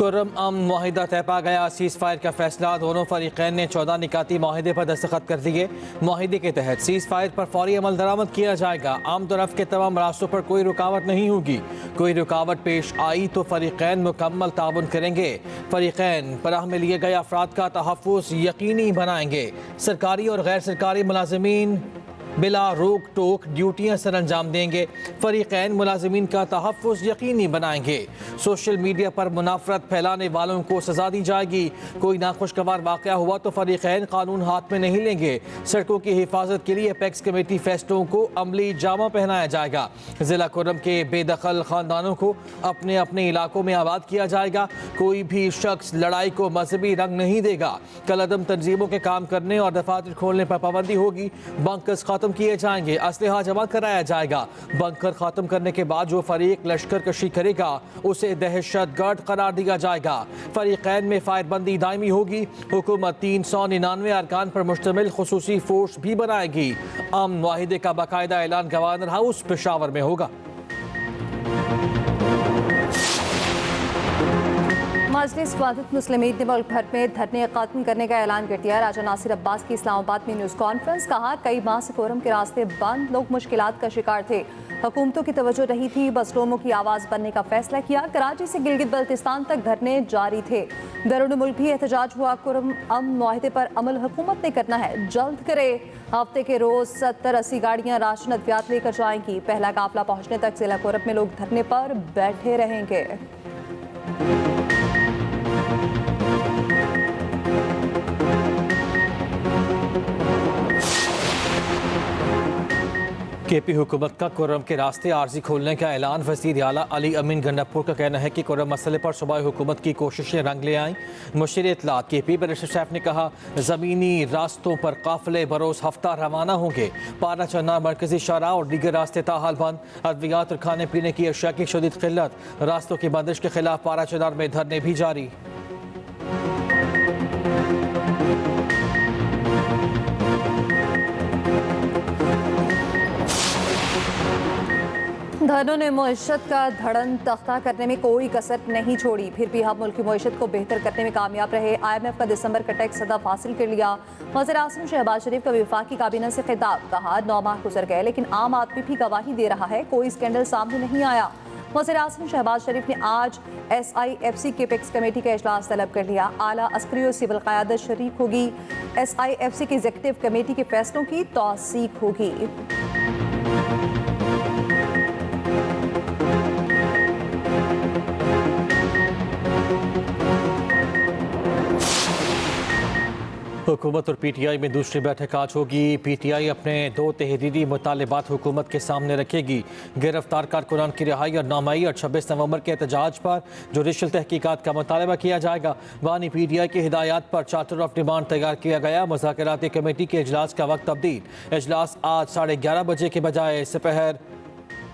खुर्रम अमन मुआहिदा तय पा गया। सीज़ फायर का फैसला। दोनों फरीकैन ने 14 निकाती मुआहिदे पर दस्तखत कर दिए। मुआहिदे के तहत सीज़ फायर पर फौरी अमल दरामद किया जाएगा। आम तरफ के तमाम रास्तों पर कोई रुकावट नहीं होगी। कोई रुकावट पेश आई तो फरीकैन मुकम्मल ताउन करेंगे। फरीकैन पनाह में लिए गए अफराद का तहफ़्फ़ुज़ यकीनी बनाएंगे। सरकारी और गैर सरकारी मुलाज़मीन बिला रोक टोक ड्यूटियां सर अंजाम देंगे। फरीकैन मुलाजमीन का तहफ़्फ़ुज़ यकीनी बनाएंगे। सोशल मीडिया पर मुनाफरत फैलाने वालों को सजा दी जाएगी। कोई नाखुशगवार वाक़या हुआ तो फरीकैन कानून हाथ में नहीं लेंगे। सड़कों की हिफाजत के लिए अपेक्स कमेटी फैसलों को अमली जामा पहनाया जाएगा। ज़िला खुर्रम के बेदखल ख़ानदानों को अपने अपने इलाकों में आबाद किया जाएगा। कोई भी शख्स लड़ाई को मजहबी रंग नहीं देगा। कलअदम तंजीमों के काम करने और दफातर खोलने पर पाबंदी होगी। बंकर्स खत्म किए जाएंगे। असलहा जमा कराया जाएगा। बंकर खत्म करने के बाद जो फरीक लश्कर कशी करेगा उसे दहशतगर्द करार दिया जाएगा। फरीकैन में फायरबंदी दायमी होगी। हुकूमत 399 अरकान पर मुश्तमिल खुसूसी फोर्स भी बनाएगी। अमन मुआहिदे का बाकायदा ऐलान गवर्नर हाउस पेशावर में होगा। मजलिस वाहिद मुस्लिमीन ने मुल्क भर में धरने खत्म करने का ऐलान कर दिया। राजा नासिर अब्बास की इस्लामाबाद में न्यूज़ कॉन्फ्रेंस। कहा, कई माह से खुर्रम के रास्ते बंद, लोग मुश्किलात का शिकार थे। हुकूमतों की तवज्जो नहीं थी, मजलूमों की आवाज़ बनने का फैसला किया। कराची से गिलगित बल्तिस्तान तक धरने जारी थे। बैरून मुल्क भी एहतजाज हुआ। खुर्रम अमन मुआहिदे पर अमल हुकूमत ने करना है, जल्द करे। हफ्ते के रोज 70-80 गाड़ियाँ राशन अद्वियात लेकर जाएंगी। पहला काफिला पहुँचने तक जिला खुर्रम में लोग धरने पर बैठे रहेंगे। केपी हुकूमत का खुर्रम के रास्ते आर्जी खोलने का ऐलान। वज़ीर आला अली अमीन गंडापुर का कहना है कि खुर्रम मसले पर सूबाई हुकूमत की कोशिशें रंग ले आईं। मुशीर इत्तलात केपी बैरिस्टर सैफ ने कहा, ज़मीनी रास्तों पर काफिले बरोज़ हफ्ता रवाना होंगे। पारा चन्ना मरकजी शाहराह और दीगर रास्ते ताहाल बंद। अद्वियात और खाने पीने की अशिया की शदीद किल्लत। रास्तों की बंदिश के खिलाफ पारा चन्नार में धरने भी जारी। धरनों ने मईशत का धड़न तख्ता करने में कोई कसर नहीं छोड़ी। फिर भी हम मुल्क की मईशत को बेहतर करने में कामयाब रहे। IMF का दिसंबर का टैक्स हदफ हासिल कर लिया। वज़ीर आज़म शहबाज शरीफ का वफाकी काबीना से खिताब। कहा, 9 माह गुजर गए लेकिन आम आदमी भी गवाही दे रहा है, कोई स्कैंडल सामने नहीं आया। वज़ीर आज़म शहबाज शरीफ ने आज SIFC के अपेक्स कमेटी का इजलास तलब कर लिया। आला अस्करी और सिविल क़यादत शरीक होगी। SIFC की एग्जीक्यूटिव कमेटी के फैसलों की तौसीक होगी। हुकूमत और PTI में दूसरी बैठक आज होगी। PTI अपने 2 तहरीरी मुतालबात हुकूमत के सामने रखेगी। गिरफ्तार कारकुनान की रिहाई और 9 मई और 26 नवंबर के एहतजाज पर जुडिशल तहकीकात का मुतालबा किया जाएगा। बानी PTI की हिदायत पर चार्टर ऑफ डिमांड तैयार किया गया। मुज़ाकराती कमेटी के इजलास का वक्त तब्दील। इजलास आज 11:30 बजे के बजाय दोपहर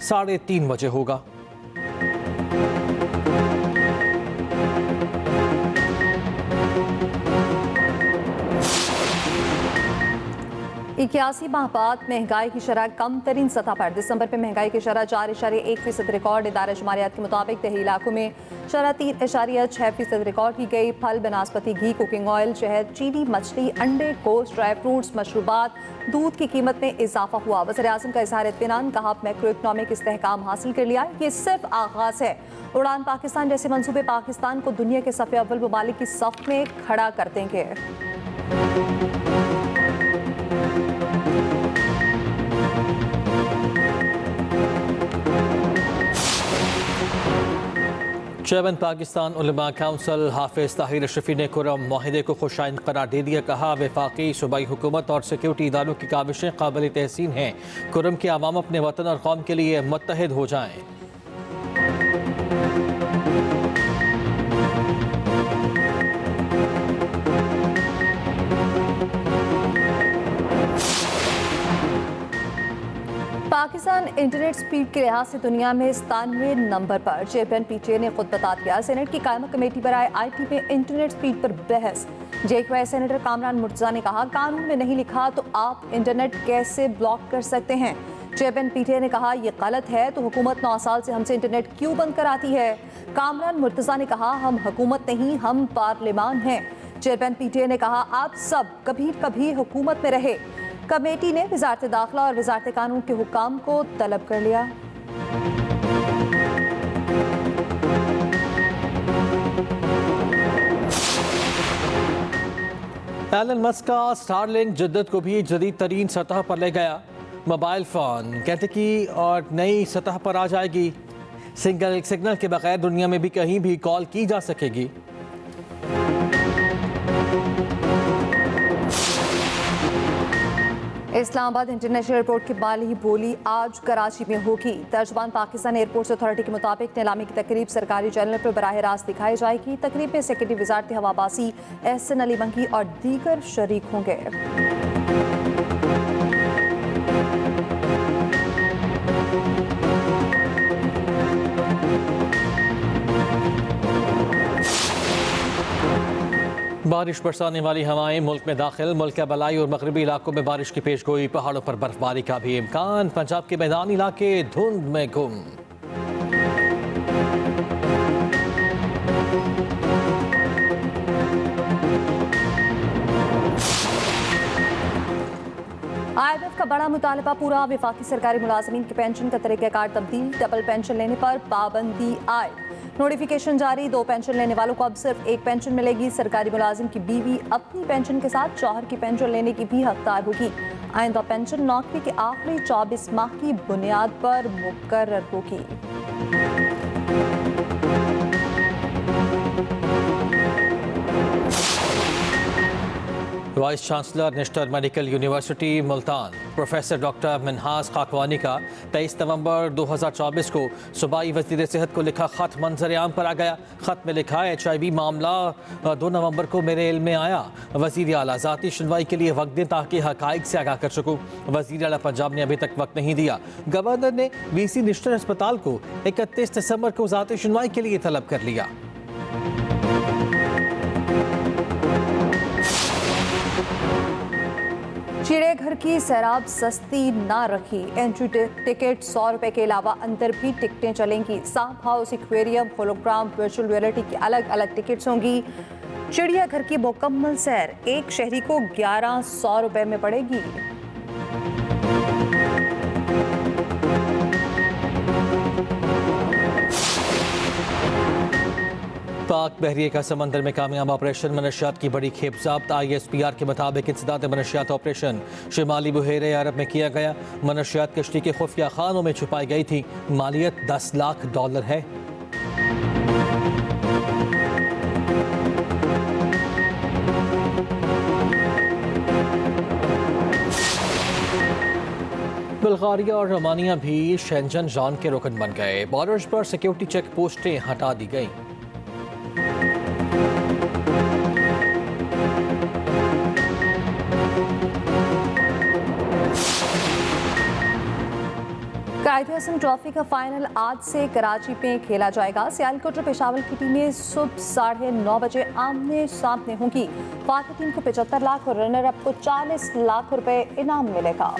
3:30 बजे होगा। 81 माह बाद महंगाई की शरह कम तरीन सतह पर। दिसंबर में महंगाई की शरह 4.1% रिकॉर्ड। इदारा शुमारियात के मुताबिक दही इलाकों में शरह 3.6% रिकॉर्ड की गई। फल, बनास्पति घी, कुकिंग ऑयल, शहद, चीनी, मछली, अंडे, गोश्त, ड्राई फ्रूट्स, मशरूबात, दूध की कीमत में इजाफा हुआ। वज़ीर आज़म का इज़हार इत्मीनान। कहा, मैक्रो इकनॉमिक इस्तेहकाम हासिल कर लिया, ये सिर्फ आगाज़ है। उड़ान पाकिस्तान जैसे मंसूबे पाकिस्तान को दुनिया के सफ़े अव्वल ममालिक की सफ में खड़ा कर देंगे। चेयरमैन पाकिस्तान उलमा काउंसिल हाफिज ताहिर अशरफी ने खुर्रम मुआहिदे को खुशाइंद करार दे दिया। कहा, वफाकी सूबाई हुकूमत और सिक्योरिटी इदारों की काविशें काबिल तहसीन हैं। खुर्रम के अवाम अपने वतन और कौम के लिए मुत्तहिद हो जाएं। पाकिस्तान इंटरनेट स्पीड के लिहाज से दुनिया में 97वें नंबर पर। चेयरमैन PTA ने खुद बता दिया। सेनेट की कायमा कमेटी पर आए IT में इंटरनेट स्पीड पर बहस। JQI सेनेटर कामरान मुर्तज़ा ने कहा, कानून में नहीं लिखा तो आप इंटरनेट कैसे ब्लॉक कर सकते हैं। चेयरमैन पीटीआई ने कहा ये गलत है तो हुकूमत 9 साल से हमसे इंटरनेट क्यों बंद कराती है। कामरान मुर्तजा ने कहा हम हुकूमत नहीं हम पार्लियामान हैं। चेयरमैन पीटीआई ने कहा आप सब कभी कभी हुकूमत में रहे। कमेटी ने वजारत दाखिला और वजारत कानून के हुक्काम को तलब कर लिया। एलन मस्क का स्टारलिंक जिद्दत को भी जदीद तरीन सतह पर ले गया। मोबाइल फ़ोन कहते कि और नई सतह पर आ जाएगी। सिंगल सिग्नल के बगैर दुनिया में भी कहीं भी कॉल की जा सकेगी। इस्लामाबाद इंटरनेशनल एयरपोर्ट की बाली बोली आज कराची में होगी। तर्जमान पाकिस्तान एयरपोर्ट्स अथॉरिटी के मुताबिक नीलामी की तकरीब सरकारी चैनल पर बराह रास्त दिखाई जाएगी। तकरीब में सेक्रेटरी वजारत हवाबाजी एहसन अली मंकी और दीगर शरीक होंगे। बारिश बरसाने वाली हवाएं मुल्क में दाखिल। मुल्क के बलाई और मगरबी इलाकों में बारिश की पेशगोई। पहाड़ों पर बर्फबारी का भी इम्कान। पंजाब के मैदानी इलाके धुंध में गुम। IMF का बड़ा मुतालबा पूरा। वफाकी सरकारी मुलाजमीन के पेंशन का तरीक़ाकार तब्दील। डबल पेंशन लेने पर पाबंदी आए। नोटिफिकेशन जारी। 2 पेंशन लेने वालों को अब सिर्फ 1 पेंशन मिलेगी। सरकारी मुलाजिम की बीवी अपनी पेंशन के साथ शौहर की पेंशन लेने की भी हकदार होगी। आइंदा पेंशन नौकरी के आखिरी 24 माह की बुनियाद पर मुकर्रर होगी। Vice chancellor national medical university Multan professor doctor Minhas Khakwani का 23 नवंबर 2024 को सूबाई वज़ीर सेहत को लिखा खत मंजर आम पर आ गया। खत में लिखा HIV मामला 2 नवंबर को मेरे इल्म में आया। वज़ीर आला ज़ाती सुनवाई के लिए वक्त दें ताकि हक़ाइक़ से आगाह कर सकूँ। वज़ीर आला पंजाब ने अभी तक वक्त नहीं दिया। गवर्नर ने VC नेशनल अस्पताल को 31 दिसंबर को ज़ाती सुनवाई के लिए तलब कर लिया। चिड़ियाघर की सैराब सस्ती ना रखी। एंट्री टिकट 100 रुपए के अलावा अंदर भी टिकटें चलेंगी। सांप house, aquarium, hologram, virtual reality की अलग अलग टिकट्स होंगी। चिड़ियाघर की मुकम्मल सैर एक शहरी को 1100 रुपए में पड़ेगी। पाक बहरिए का समंदर में कामयाब ऑपरेशन। मनशियात की बड़ी खेप ज़ब्त। ISPR के मुताबिक इंसदाद मनशियात ऑपरेशन शिमाली बहेरे अरब में किया गया। मनशियात कश्ती के खुफिया खानों में छुपाई गई थी। मालियत $10 लाख है। बुल्गारिया और रोमानिया भी शेंजन जोन के रुकन बन गए। बॉर्डर्स पर सिक्योरिटी चेक पोस्टें हटा दी गई। कायद-ए-आज़म ट्रॉफी का फाइनल आज से कराची में खेला जाएगा। सियालकोट और पेशावर की टीमें सुबह 9:30 बजे आमने सामने होंगी। फातह टीम को 75 लाख और रनर अप को 40 लाख रुपए इनाम मिलेगा।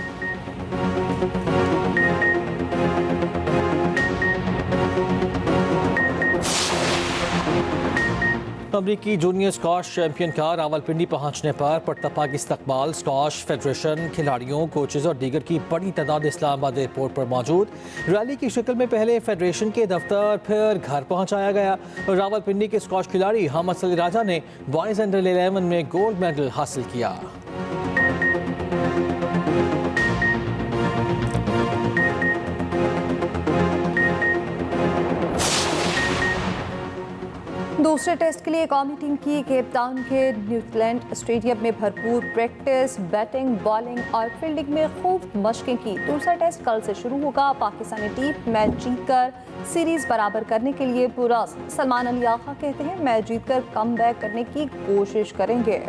अमरीकी जूनियर स्क्वाश चैंपियन का रावलपिंडी पहुंचने पर पुरतपाक इस्तकबाल। स्क्वाश फेडरेशन, खिलाड़ियों, कोचेज और दीगर की बड़ी तादाद इस्लामाबाद एयरपोर्ट पर मौजूद। रैली की शक्ल में पहले फेडरेशन के दफ्तर, फिर घर पहुंचाया गया। रावलपिंडी के स्क्वाश खिलाड़ी हमद सली राजा ने बॉयज अंडर 11 में गोल्ड मेडल हासिल किया। दूसरे टेस्ट के लिए कौमी टीम की केप टाउन के न्यूजीलैंड स्टेडियम में भरपूर प्रैक्टिस। बैटिंग, बॉलिंग और फील्डिंग में खूब मशकें की। दूसरा टेस्ट कल से शुरू होगा। पाकिस्तानी टीम मैच जीतकर सीरीज बराबर करने के लिए पूरा। सलमान अली आखा कहते हैं मैच जीतकर कमबैक करने की कोशिश करेंगे।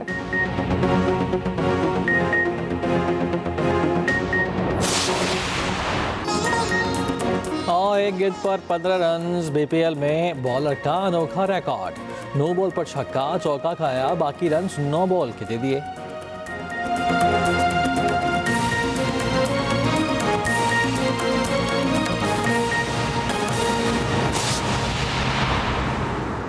एक गेंद पर 15 रन। BPL में बॉलर का अनोखा रिकॉर्ड। 9 बॉल पर छक्का, चौका खाया, बाकी रन 9 बॉल के दे दिए।